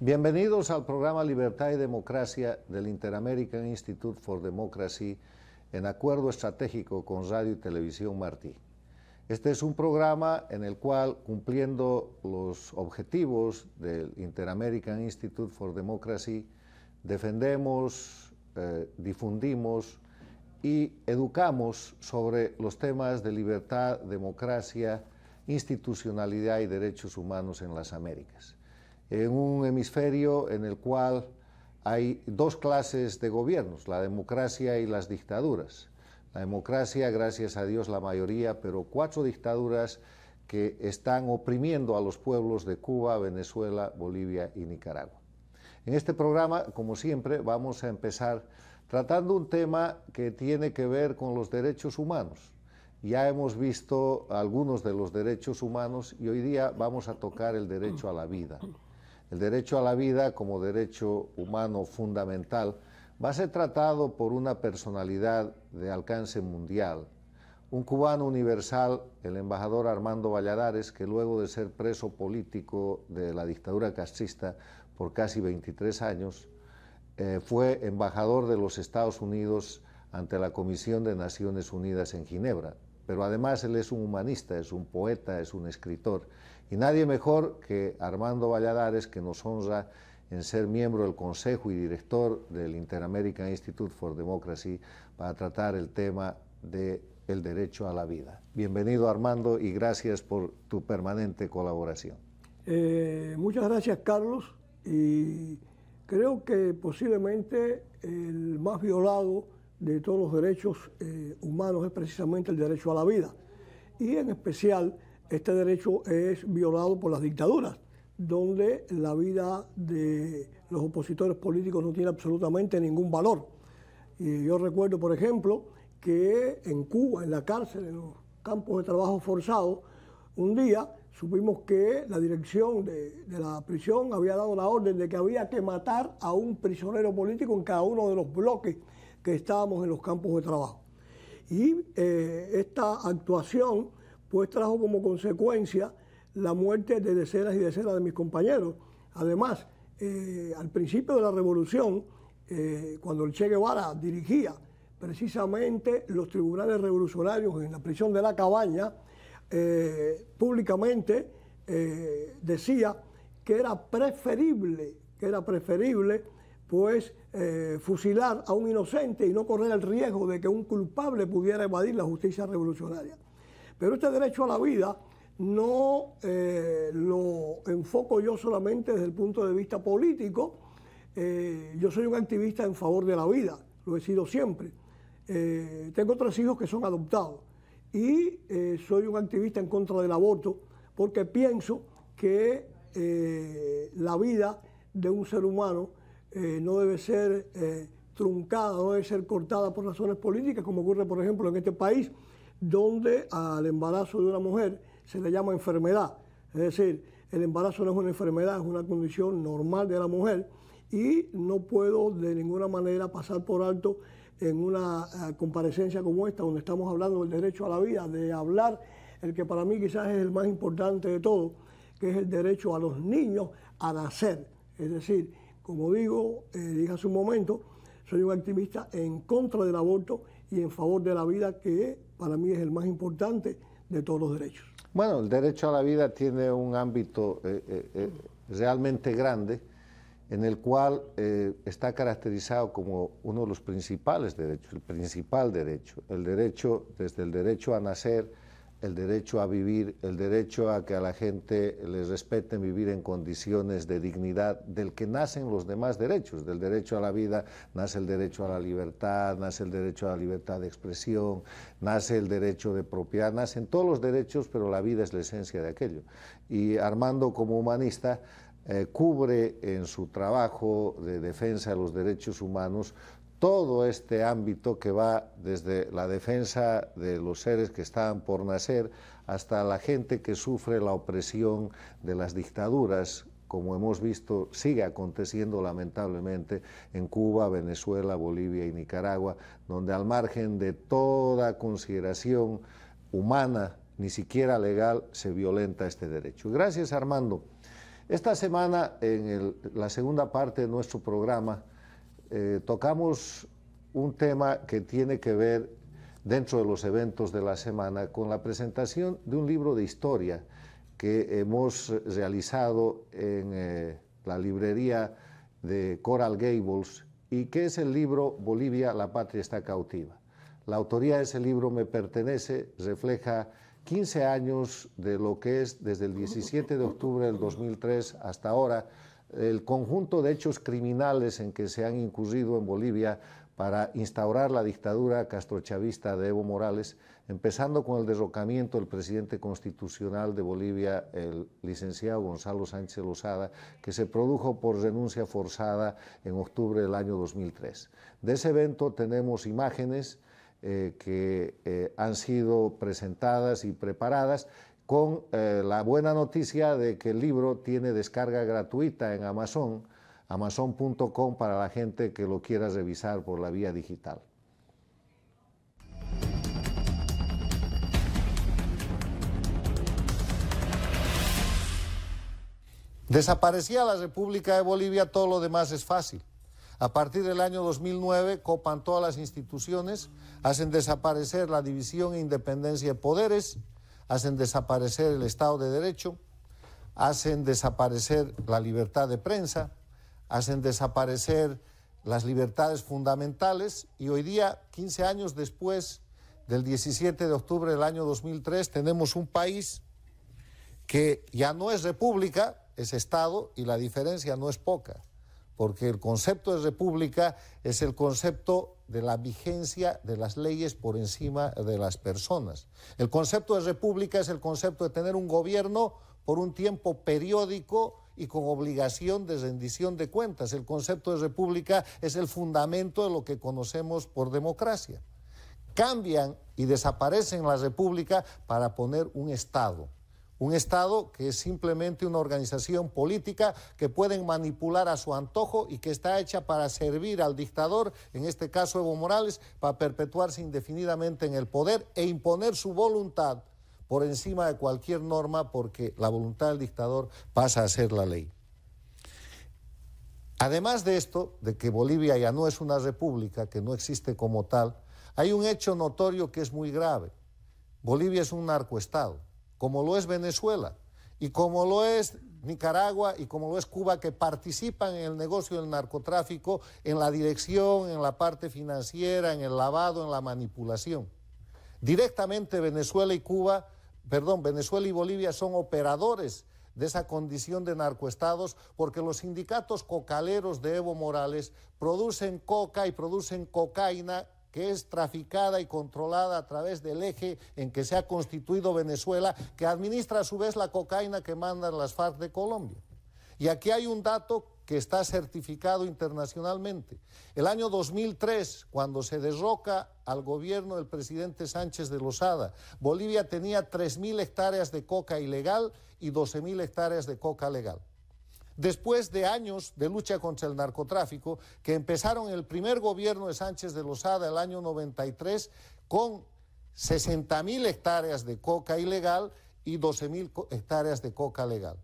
Bienvenidos al programa Libertad y Democracia del Inter-American Institute for Democracy en acuerdo estratégico con Radio y Televisión Martí. Este es un programa en el cual, cumpliendo los objetivos del Inter-American Institute for Democracy, defendemos, difundimos y educamos sobre los temas de libertad, democracia, institucionalidad y derechos humanos en las Américas. En un hemisferio en el cual hay dos clases de gobiernos, la democracia y las dictaduras. La democracia, gracias a Dios, la mayoría, pero 4 dictaduras que están oprimiendo a los pueblos de Cuba, Venezuela, Bolivia y Nicaragua. En este programa, como siempre, vamos a empezar tratando un tema que tiene que ver con los derechos humanos. Ya hemos visto algunos de los derechos humanos y hoy día vamos a tocar el derecho a la vida. El derecho a la vida como derecho humano fundamental va a ser tratado por una personalidad de alcance mundial, un cubano universal, el embajador Armando Valladares, que luego de ser preso político de la dictadura castrista por casi 23 años, fue embajador de los Estados Unidos ante la Comisión de Naciones Unidas en Ginebra. Pero además él es un humanista, es un poeta, es un escritor. Y nadie mejor que Armando Valladares, que nos honra en ser miembro del Consejo y director del Inter-American Institute for Democracy para tratar el tema del derecho a la vida. Bienvenido, Armando, y gracias por tu permanente colaboración. Muchas gracias, Carlos, y creo que posiblemente el más violado de todos los derechos humanos es precisamente el derecho a la vida. Y en especial, este derecho es violado por las dictaduras, donde la vida de los opositores políticos no tiene absolutamente ningún valor. Y yo recuerdo, por ejemplo, que en Cuba, en la cárcel, en los campos de trabajo forzados, un día supimos que la dirección de la prisión había dado la orden de que había que matar a un prisionero político en cada uno de los bloques que estábamos en los campos de trabajo. Y esta actuación pues trajo como consecuencia la muerte de decenas y decenas de mis compañeros. Además, al principio de la revolución, cuando el Che Guevara dirigía precisamente los tribunales revolucionarios en la prisión de La Cabaña, públicamente decía que era preferible pues fusilar a un inocente y no correr el riesgo de que un culpable pudiera evadir la justicia revolucionaria. Pero este derecho a la vida no lo enfoco yo solamente desde el punto de vista político. Yo soy un activista en favor de la vida, lo he sido siempre. Tengo 3 hijos que son adoptados y soy un activista en contra del aborto porque pienso que la vida de un ser humano no debe ser truncada, no debe ser cortada por razones políticas, como ocurre, por ejemplo, en este país, donde al embarazo de una mujer se le llama enfermedad. Es decir, el embarazo no es una enfermedad, es una condición normal de la mujer y no puedo de ninguna manera pasar por alto en una comparecencia como esta, donde estamos hablando del derecho a la vida, de hablar el que para mí quizás es el más importante de todo, que es el derecho a los niños a nacer. Es decir, como dije hace un momento, soy un activista en contra del aborto y en favor de la vida, que para mí es el más importante de todos los derechos. Bueno, el derecho a la vida tiene un ámbito realmente grande, en el cual está caracterizado como uno de los principales derechos, el principal derecho, desde el derecho a nacer, el derecho a vivir, el derecho a que a la gente les respeten vivir en condiciones de dignidad, del que nacen los demás derechos. Del derecho a la vida nace el derecho a la libertad, nace el derecho a la libertad de expresión, nace el derecho de propiedad, nacen todos los derechos, pero la vida es la esencia de aquello. Y Armando, como humanista, cubre en su trabajo de defensa de los derechos humanos todo este ámbito que va desde la defensa de los seres que estaban por nacer hasta la gente que sufre la opresión de las dictaduras, como hemos visto sigue aconteciendo lamentablemente en Cuba, Venezuela, Bolivia y Nicaragua, donde al margen de toda consideración humana, ni siquiera legal, se violenta este derecho. Gracias, Armando. Esta semana, en la segunda parte de nuestro programa, tocamos un tema que tiene que ver, dentro de los eventos de la semana, con la presentación de un libro de historia que hemos realizado en la librería de Coral Gables, y que es el libro Bolivia, la patria está cautiva. La autoría de ese libro me pertenece, refleja 15 años de lo que es, desde el 17 de octubre del 2003 hasta ahora, el conjunto de hechos criminales en que se han incurrido en Bolivia para instaurar la dictadura castrochavista de Evo Morales, empezando con el derrocamiento del presidente constitucional de Bolivia, el licenciado Gonzalo Sánchez Lozada, que se produjo por renuncia forzada en octubre del año 2003. De ese evento tenemos imágenes que han sido presentadas y preparadas, con la buena noticia de que el libro tiene descarga gratuita en Amazon, amazon.com, para la gente que lo quiera revisar por la vía digital. Desaparecía la República de Bolivia, todo lo demás es fácil. A partir del año 2009 copan todas las instituciones, hacen desaparecer la división e independencia de poderes, hacen desaparecer el Estado de Derecho, hacen desaparecer la libertad de prensa, hacen desaparecer las libertades fundamentales, y hoy día, 15 años después del 17 de octubre del año 2003, tenemos un país que ya no es república, es Estado, y la diferencia no es poca, porque el concepto de república es el concepto de la vigencia de las leyes por encima de las personas. El concepto de república es el concepto de tener un gobierno por un tiempo periódico y con obligación de rendición de cuentas. El concepto de república es el fundamento de lo que conocemos por democracia. Cambian y desaparecen la república para poner un Estado. Un Estado que es simplemente una organización política que pueden manipular a su antojo y que está hecha para servir al dictador, en este caso Evo Morales, para perpetuarse indefinidamente en el poder e imponer su voluntad por encima de cualquier norma, porque la voluntad del dictador pasa a ser la ley. Además de esto, de que Bolivia ya no es una república, que no existe como tal, hay un hecho notorio que es muy grave. Bolivia es un narcoestado, como lo es Venezuela, y como lo es Nicaragua, y como lo es Cuba, que participan en el negocio del narcotráfico, en la dirección, en la parte financiera, en el lavado, en la manipulación. Directamente Venezuela y Bolivia son operadores de esa condición de narcoestados, porque los sindicatos cocaleros de Evo Morales producen coca y producen cocaína, que es traficada y controlada a través del eje en que se ha constituido Venezuela, que administra a su vez la cocaína que mandan las FARC de Colombia. Y aquí hay un dato que está certificado internacionalmente. El año 2003, cuando se derroca al gobierno del presidente Sánchez de Lozada, Bolivia tenía 3.000 hectáreas de coca ilegal y 12.000 hectáreas de coca legal. Después de años de lucha contra el narcotráfico, que empezaron en el primer gobierno de Sánchez de Lozada el año 93, con 60.000 hectáreas de coca ilegal y 12.000 hectáreas de coca legal.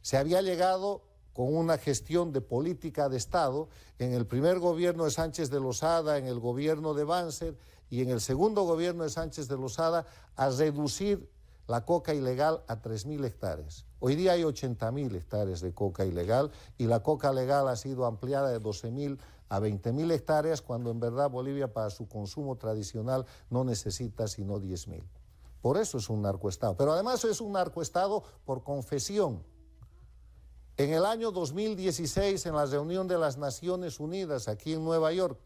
Se había llegado, con una gestión de política de Estado, en el primer gobierno de Sánchez de Lozada, en el gobierno de Banzer y en el segundo gobierno de Sánchez de Lozada, a reducir la coca ilegal a 3.000 hectáreas. Hoy día hay 80.000 hectáreas de coca ilegal, y la coca legal ha sido ampliada de 12.000 a 20.000 hectáreas, cuando en verdad Bolivia, para su consumo tradicional, no necesita sino 10.000. Por eso es un narcoestado. Pero además es un narcoestado por confesión. En el año 2016, en la reunión de las Naciones Unidas aquí en Nueva York,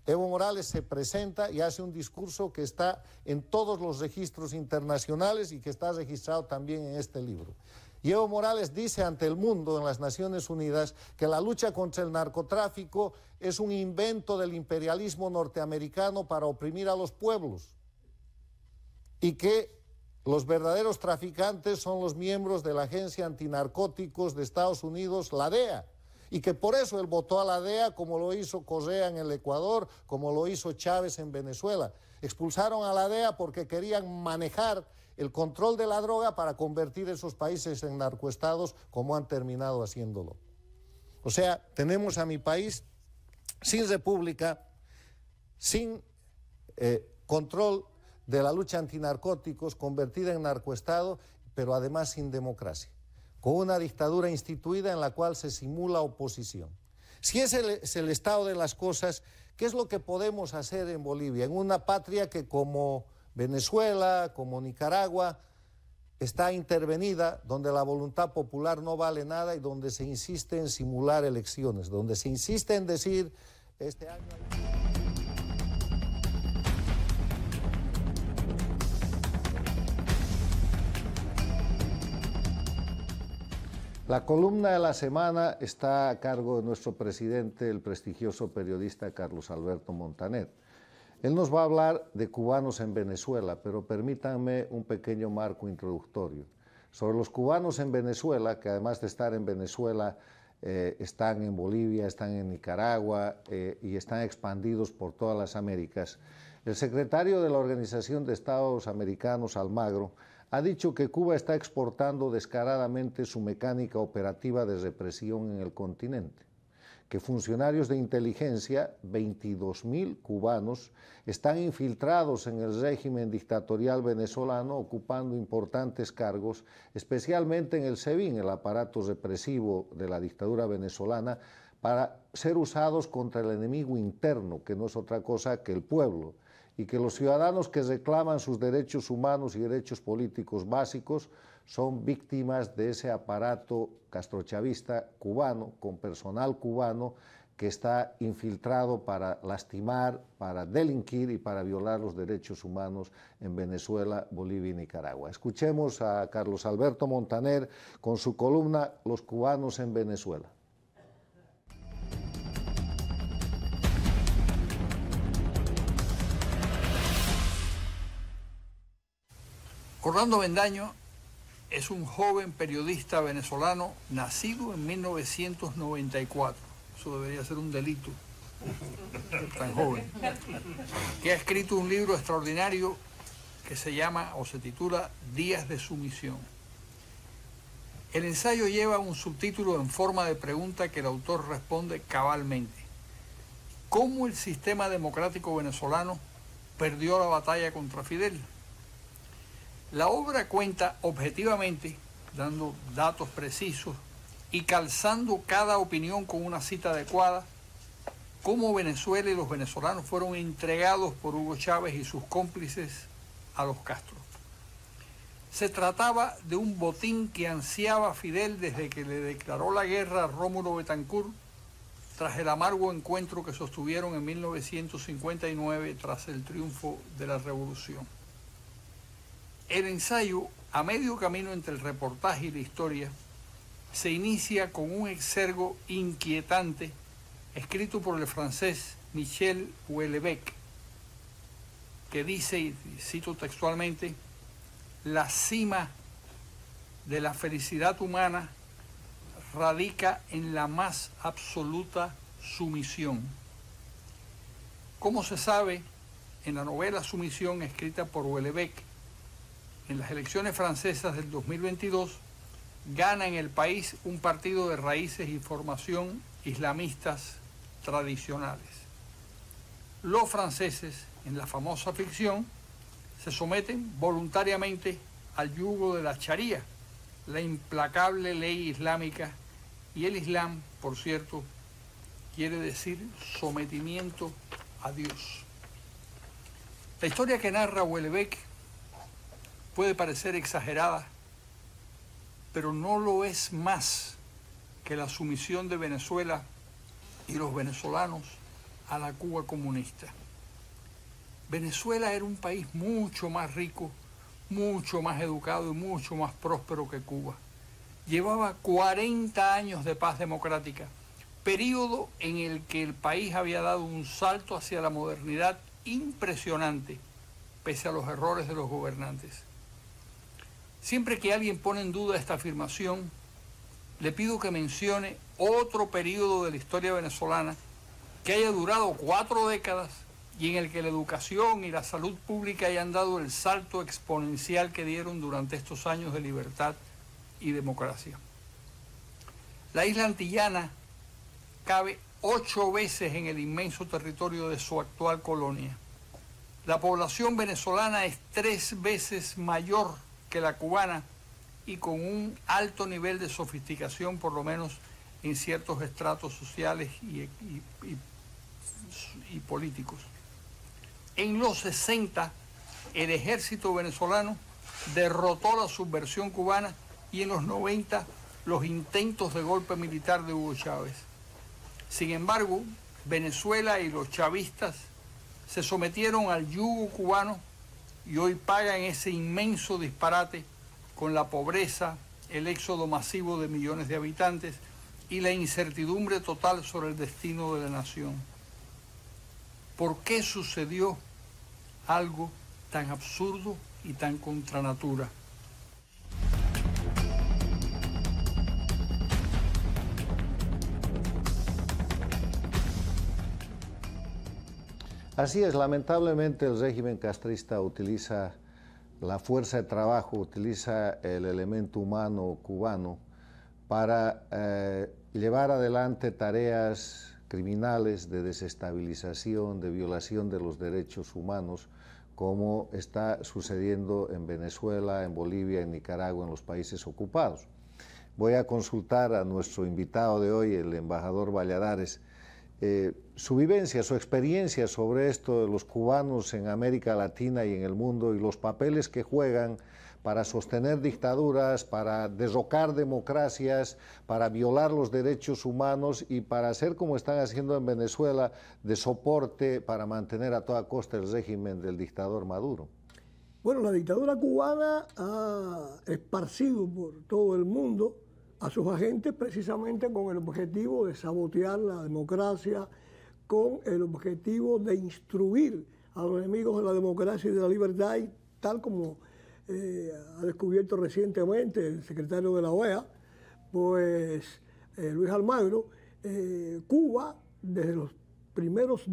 Evo Morales se presenta y hace un discurso que está en todos los registros internacionales y que está registrado también en este libro. Y Evo Morales dice ante el mundo en las Naciones Unidas que la lucha contra el narcotráfico es un invento del imperialismo norteamericano para oprimir a los pueblos, y que los verdaderos traficantes son los miembros de la Agencia Antinarcóticos de Estados Unidos, la DEA, y que por eso él votó a la DEA, como lo hizo Correa en el Ecuador, como lo hizo Chávez en Venezuela. Expulsaron a la DEA porque querían manejar el control de la droga para convertir esos países en narcoestados como han terminado haciéndolo. O sea, tenemos a mi país sin república, sin control de la lucha antinarcóticos, convertida en narcoestado, pero además sin democracia, con una dictadura instituida en la cual se simula oposición. Si ese es el estado de las cosas, ¿qué es lo que podemos hacer en Bolivia? En una patria que como Venezuela, como Nicaragua, está intervenida, donde la voluntad popular no vale nada y donde se insiste en simular elecciones, donde se insiste en decir este año... La columna de la semana está a cargo de nuestro presidente, el prestigioso periodista Carlos Alberto Montaner. Él nos va a hablar de cubanos en Venezuela, pero permítanme un pequeño marco introductorio. Sobre los cubanos en Venezuela, que además de estar en Venezuela, están en Bolivia, están en Nicaragua y están expandidos por todas las Américas. El secretario de la Organización de Estados Americanos, Almagro, ha dicho que Cuba está exportando descaradamente su mecánica operativa de represión en el continente, que funcionarios de inteligencia, 22.000 cubanos, están infiltrados en el régimen dictatorial venezolano, ocupando importantes cargos, especialmente en el SEBIN, el aparato represivo de la dictadura venezolana, para ser usados contra el enemigo interno, que no es otra cosa que el pueblo, y que los ciudadanos que reclaman sus derechos humanos y derechos políticos básicos son víctimas de ese aparato castrochavista cubano, con personal cubano, que está infiltrado para lastimar, para delinquir y para violar los derechos humanos en Venezuela, Bolivia y Nicaragua. Escuchemos a Carlos Alberto Montaner con su columna Los cubanos en Venezuela. Orlando Bendaño es un joven periodista venezolano nacido en 1994. Eso debería ser un delito, tan joven. Que ha escrito un libro extraordinario que se llama o se titula Días de Sumisión. El ensayo lleva un subtítulo en forma de pregunta que el autor responde cabalmente. ¿Cómo el sistema democrático venezolano perdió la batalla contra Fidel? La obra cuenta objetivamente, dando datos precisos y calzando cada opinión con una cita adecuada, cómo Venezuela y los venezolanos fueron entregados por Hugo Chávez y sus cómplices a los Castro. Se trataba de un botín que ansiaba Fidel desde que le declaró la guerra a Rómulo Betancourt, tras el amargo encuentro que sostuvieron en 1959 tras el triunfo de la revolución. El ensayo, a medio camino entre el reportaje y la historia, se inicia con un exergo inquietante escrito por el francés Michel Houellebecq, que dice, y cito textualmente, la cima de la felicidad humana radica en la más absoluta sumisión. Como se sabe, en la novela Sumisión, escrita por Houellebecq, en las elecciones francesas del 2022, gana en el país un partido de raíces y formación islamistas tradicionales. Los franceses, en la famosa ficción, se someten voluntariamente al yugo de la Sharia, la implacable ley islámica, y el Islam, por cierto, quiere decir sometimiento a Dios. La historia que narra Houellebecq puede parecer exagerada, pero no lo es más que la sumisión de Venezuela y los venezolanos a la Cuba comunista. Venezuela era un país mucho más rico, mucho más educado y mucho más próspero que Cuba. Llevaba 40 años de paz democrática, periodo en el que el país había dado un salto hacia la modernidad impresionante, pese a los errores de los gobernantes. Siempre que alguien pone en duda esta afirmación, le pido que mencione otro periodo de la historia venezolana que haya durado 4 décadas y en el que la educación y la salud pública hayan dado el salto exponencial que dieron durante estos años de libertad y democracia. La isla antillana cabe 8 veces en el inmenso territorio de su actual colonia. La población venezolana es 3 veces mayor que la cubana y con un alto nivel de sofisticación, por lo menos en ciertos estratos sociales y políticos. En los 60, el ejército venezolano derrotó la subversión cubana y en los 90 los intentos de golpe militar de Hugo Chávez. Sin embargo, Venezuela y los chavistas se sometieron al yugo cubano y hoy pagan ese inmenso disparate con la pobreza, el éxodo masivo de millones de habitantes y la incertidumbre total sobre el destino de la nación. ¿Por qué sucedió algo tan absurdo y tan contra natura? Así es, lamentablemente el régimen castrista utiliza la fuerza de trabajo, utiliza el elemento humano cubano para llevar adelante tareas criminales de desestabilización, de violación de los derechos humanos, como está sucediendo en Venezuela, en Bolivia, en Nicaragua, en los países ocupados. Voy a consultar a nuestro invitado de hoy, el embajador Valladares, su vivencia, su experiencia sobre esto de los cubanos en América Latina y en el mundo y los papeles que juegan para sostener dictaduras, para derrocar democracias, para violar los derechos humanos y para hacer como están haciendo en Venezuela de soporte para mantener a toda costa el régimen del dictador Maduro. Bueno, la dictadura cubana ha esparcido por todo el mundo a sus agentes precisamente con el objetivo de sabotear la democracia, con el objetivo de instruir a los enemigos de la democracia y de la libertad, y tal como ha descubierto recientemente el secretario de la OEA, pues Luis Almagro, Cuba desde los primeros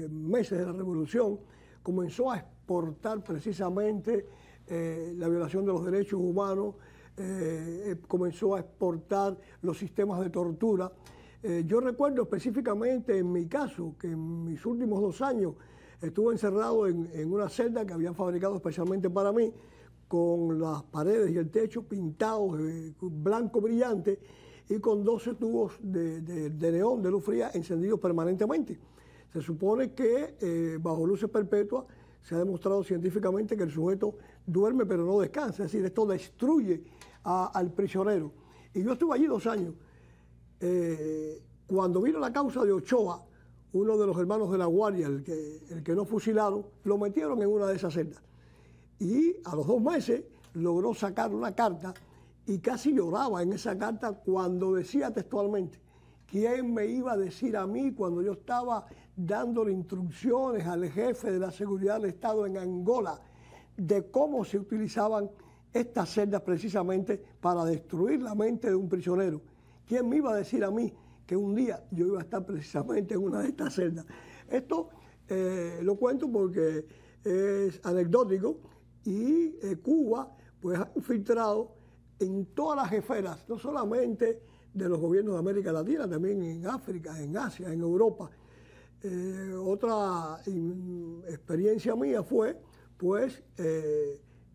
meses de la revolución comenzó a exportar precisamente la violación de los derechos humanos, comenzó a exportar los sistemas de tortura. Yo recuerdo específicamente en mi caso que en mis últimos 2 años estuve encerrado en una celda que habían fabricado especialmente para mí, con las paredes y el techo pintados de blanco brillante y con 12 tubos de neón, de luz fría, encendidos permanentemente. Se supone que bajo luces perpetuas se ha demostrado científicamente que el sujeto duerme pero no descansa, es decir, esto destruye al prisionero. Y yo estuve allí 2 años. Cuando vino la causa de Ochoa, uno de los hermanos de la Guardia, el que no fusilaron, lo metieron en una de esas celdas. Y a los 2 meses logró sacar una carta y casi lloraba en esa carta cuando decía textualmente: ¿quién me iba a decir a mí cuando yo estaba dándole instrucciones al jefe de la seguridad del Estado en Angola de cómo se utilizaban estas celdas precisamente para destruir la mente de un prisionero? ¿Quién me iba a decir a mí que un día yo iba a estar precisamente en una de estas celdas? Esto lo cuento porque es anecdótico y Cuba pues ha infiltrado en todas las jeferas, no solamente de los gobiernos de América Latina, también en África, en Asia, en Europa. Otra experiencia mía fue pues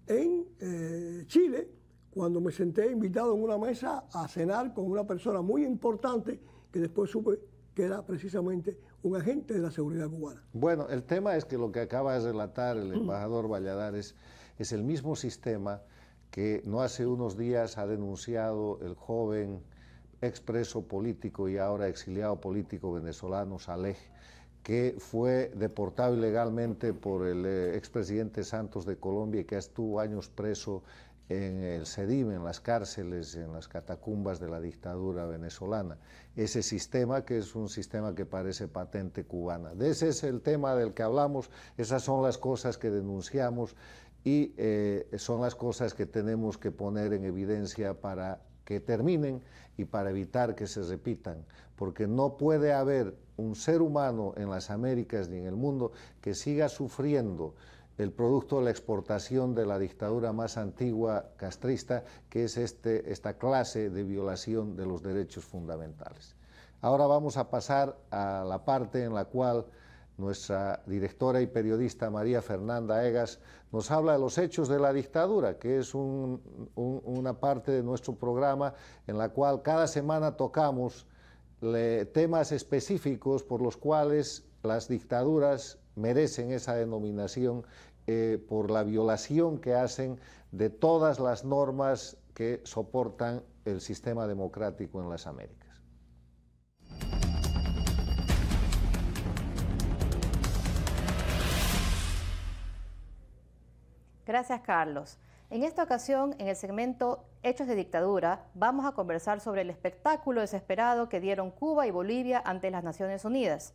en Chile, cuando me senté invitado en una mesa a cenar con una persona muy importante que después supe que era precisamente un agente de la seguridad cubana. Bueno, el tema es que lo que acaba de relatar el embajador Valladares es el mismo sistema que no hace unos días ha denunciado el joven expreso político y ahora exiliado político venezolano Saleh, que fue deportado ilegalmente por el expresidente Santos de Colombia y que estuvo años preso en el CEDIM, en las cárceles, en las catacumbas de la dictadura venezolana. Ese sistema que es un sistema que parece patente cubana. De ese es el tema del que hablamos, esas son las cosas que denunciamos y son las cosas que tenemos que poner en evidencia para que terminen y para evitar que se repitan, porque no puede haber un ser humano en las Américas ni en el mundo que siga sufriendo el producto de la exportación de la dictadura más antigua castrista, que es esta clase de violación de los derechos fundamentales. Ahora vamos a pasar a la parte en la cual nuestra directora y periodista María Fernanda Egas nos habla de los hechos de la dictadura, que es una parte de nuestro programa en la cual cada semana tocamos temas específicos por los cuales las dictaduras merecen esa denominación por la violación que hacen de todas las normas que soportan el sistema democrático en las Américas. Gracias, Carlos. En esta ocasión, en el segmento Hechos de Dictadura, vamos a conversar sobre el espectáculo desesperado que dieron Cuba y Bolivia ante las Naciones Unidas.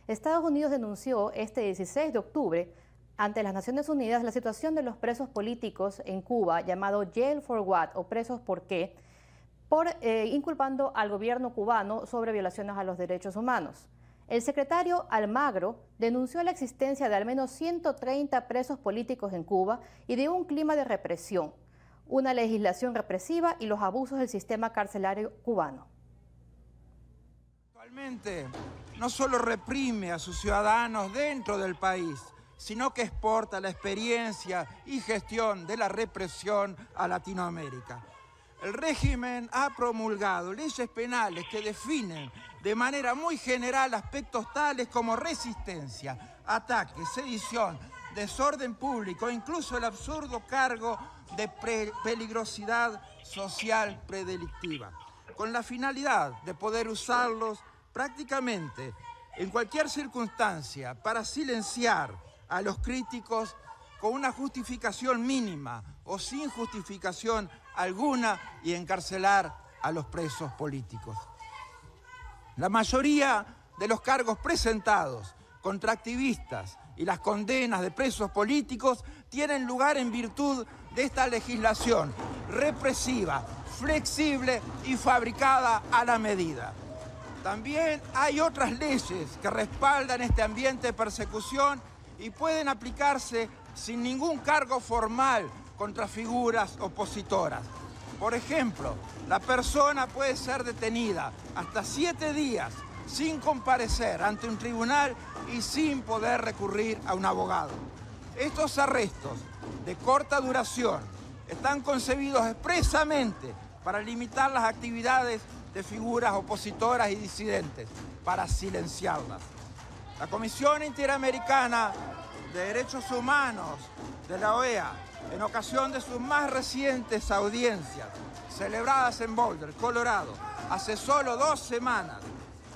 Estados Unidos denunció este 16 de octubre ante las Naciones Unidas la situación de los presos políticos en Cuba, llamado Jail for What, o presos por qué, inculpando al gobierno cubano sobre violaciones a los derechos humanos. El secretario Almagro denunció la existencia de al menos 130 presos políticos en Cuba y de un clima de represión, una legislación represiva y los abusos del sistema carcelario cubano. Actualmente no solo reprime a sus ciudadanos dentro del país, sino que exporta la experiencia y gestión de la represión a Latinoamérica. El régimen ha promulgado leyes penales que definen de manera muy general aspectos tales como resistencia, ataque, sedición, desorden público e incluso el absurdo cargo de peligrosidad social predelictiva, con la finalidad de poder usarlos prácticamente en cualquier circunstancia para silenciar a los críticos con una justificación mínima o sin justificación alguna y encarcelar a los presos políticos. La mayoría de los cargos presentados contra activistas y las condenas de presos políticos tienen lugar en virtud de esta legislación represiva, flexible y fabricada a la medida. También hay otras leyes que respaldan este ambiente de persecución y pueden aplicarse sin ningún cargo formal contra figuras opositoras. Por ejemplo, la persona puede ser detenida hasta 7 días sin comparecer ante un tribunal y sin poder recurrir a un abogado. Estos arrestos de corta duración están concebidos expresamente para limitar las actividades de figuras opositoras y disidentes, para silenciarlas. La Comisión Interamericana de Derechos Humanos de la OEA, en ocasión de sus más recientes audiencias, celebradas en Boulder, Colorado, hace solo 2 semanas,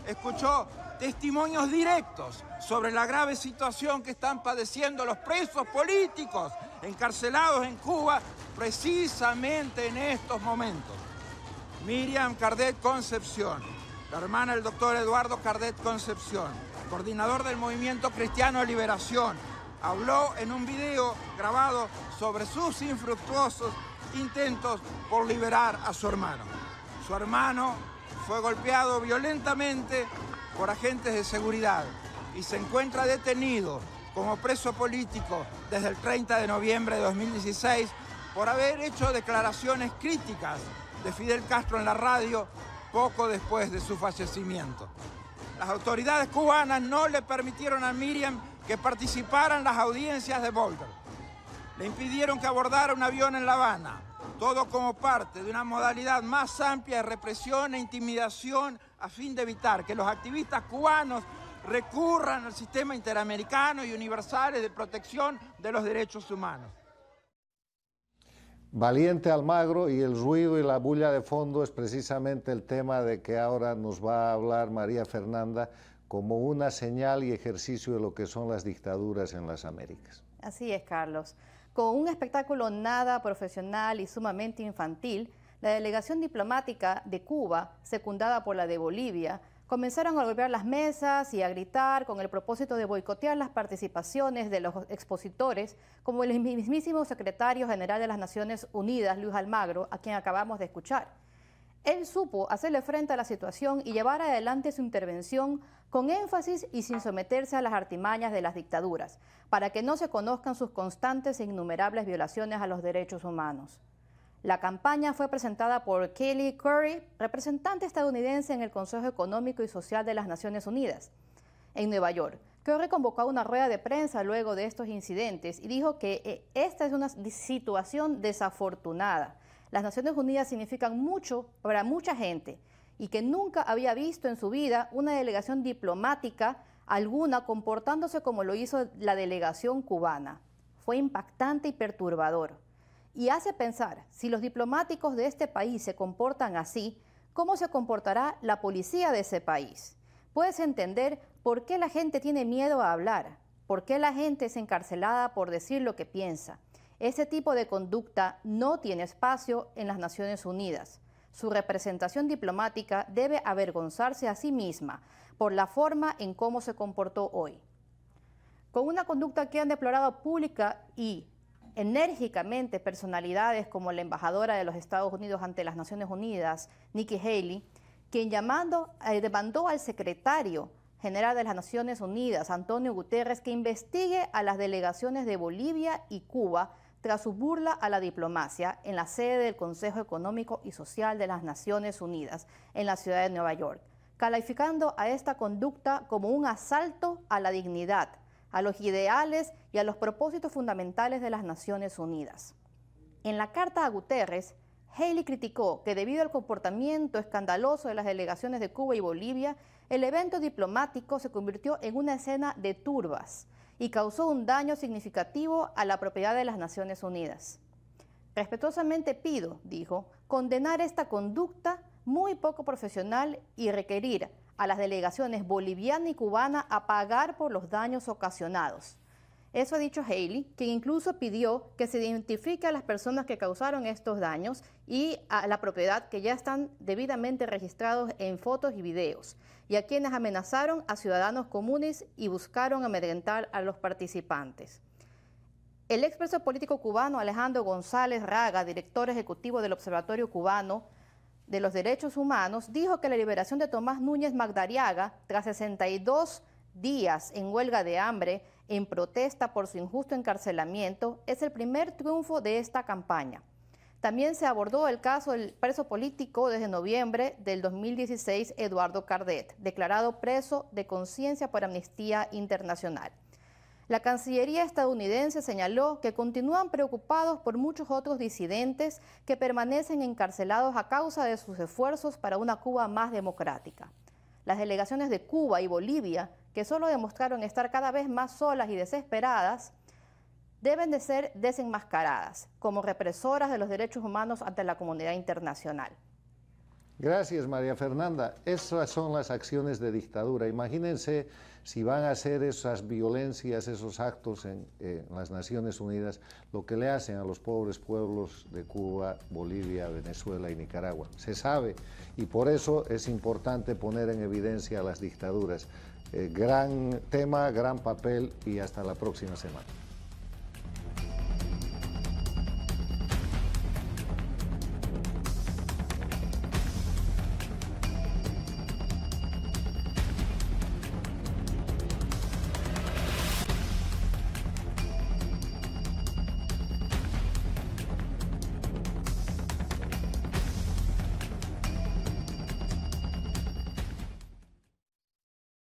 escuchó testimonios directos sobre la grave situación que están padeciendo los presos políticos encarcelados en Cuba precisamente en estos momentos. Miriam Cardet Concepción, la hermana del doctor Eduardo Cardet Concepción, coordinador del Movimiento Cristiano de Liberación, habló en un video grabado sobre sus infructuosos intentos por liberar a su hermano. Su hermano fue golpeado violentamente por agentes de seguridad y se encuentra detenido como preso político desde el 30 de noviembre de 2016 por haber hecho declaraciones críticas de Fidel Castro en la radio poco después de su fallecimiento. Las autoridades cubanas no le permitieron a Miriam que participara en las audiencias de Boulder. Le impidieron que abordara un avión en La Habana, todo como parte de una modalidad más amplia de represión e intimidación a fin de evitar que los activistas cubanos recurran al sistema interamericano y universal de protección de los derechos humanos. Valiente Almagro, y el ruido y la bulla de fondo es precisamente el tema de que ahora nos va a hablar María Fernanda como una señal y ejercicio de lo que son las dictaduras en las Américas. Así es, Carlos. Con un espectáculo nada profesional y sumamente infantil, la delegación diplomática de Cuba, secundada por la de Bolivia, comenzaron a golpear las mesas y a gritar con el propósito de boicotear las participaciones de los expositores, como el mismísimo secretario general de las Naciones Unidas, Luis Almagro, a quien acabamos de escuchar. Él supo hacerle frente a la situación y llevar adelante su intervención con énfasis y sin someterse a las artimañas de las dictaduras, para que no se conozcan sus constantes e innumerables violaciones a los derechos humanos. La campaña fue presentada por Kelly Currie, representante estadounidense en el Consejo Económico y Social de las Naciones Unidas, en Nueva York. Currie convocó a una rueda de prensa luego de estos incidentes y dijo que esta es una situación desafortunada. Las Naciones Unidas significan mucho para mucha gente y que nunca había visto en su vida una delegación diplomática alguna comportándose como lo hizo la delegación cubana. Fue impactante y perturbador. Y hace pensar, si los diplomáticos de este país se comportan así, ¿cómo se comportará la policía de ese país? Puedes entender por qué la gente tiene miedo a hablar, por qué la gente es encarcelada por decir lo que piensa. Ese tipo de conducta no tiene espacio en las Naciones Unidas. Su representación diplomática debe avergonzarse a sí misma por la forma en cómo se comportó hoy. Con una conducta que han deplorado pública y enérgicamente personalidades como la embajadora de los Estados Unidos ante las Naciones Unidas, Nikki Haley, quien demandó al secretario general de las Naciones Unidas, Antonio Guterres, que investigue a las delegaciones de Bolivia y Cuba tras su burla a la diplomacia en la sede del Consejo Económico y Social de las Naciones Unidas en la ciudad de Nueva York, calificando a esta conducta como un asalto a la dignidad, a los ideales y a los propósitos fundamentales de las Naciones Unidas. En la carta a Guterres, Haley criticó que debido al comportamiento escandaloso de las delegaciones de Cuba y Bolivia, el evento diplomático se convirtió en una escena de turbas y causó un daño significativo a la propiedad de las Naciones Unidas. Respetuosamente pido, dijo, condenar esta conducta muy poco profesional y requerir a las delegaciones boliviana y cubana a pagar por los daños ocasionados. Eso ha dicho Haley, quien incluso pidió que se identifique a las personas que causaron estos daños y a la propiedad que ya están debidamente registrados en fotos y videos, y a quienes amenazaron a ciudadanos comunes y buscaron amedrentar a los participantes. El expreso político cubano Alejandro González Raga, director ejecutivo del Observatorio Cubano de los Derechos Humanos, dijo que la liberación de Tomás Núñez Magdariaga, tras 62 días en huelga de hambre en protesta por su injusto encarcelamiento, es el primer triunfo de esta campaña. También se abordó el caso del preso político desde noviembre del 2016, Eduardo Cardet, declarado preso de conciencia por Amnistía Internacional. La Cancillería estadounidense señaló que continúan preocupados por muchos otros disidentes que permanecen encarcelados a causa de sus esfuerzos para una Cuba más democrática. Las delegaciones de Cuba y Bolivia, que solo demostraron estar cada vez más solas y desesperadas, deben de ser desenmascaradas como represoras de los derechos humanos ante la comunidad internacional. Gracias, María Fernanda. Esas son las acciones de dictadura. Imagínense si van a hacer esas violencias, esos actos en las Naciones Unidas, lo que le hacen a los pobres pueblos de Cuba, Bolivia, Venezuela y Nicaragua. Se sabe, y por eso es importante poner en evidencia a las dictaduras. Gran tema, gran papel, y hasta la próxima semana.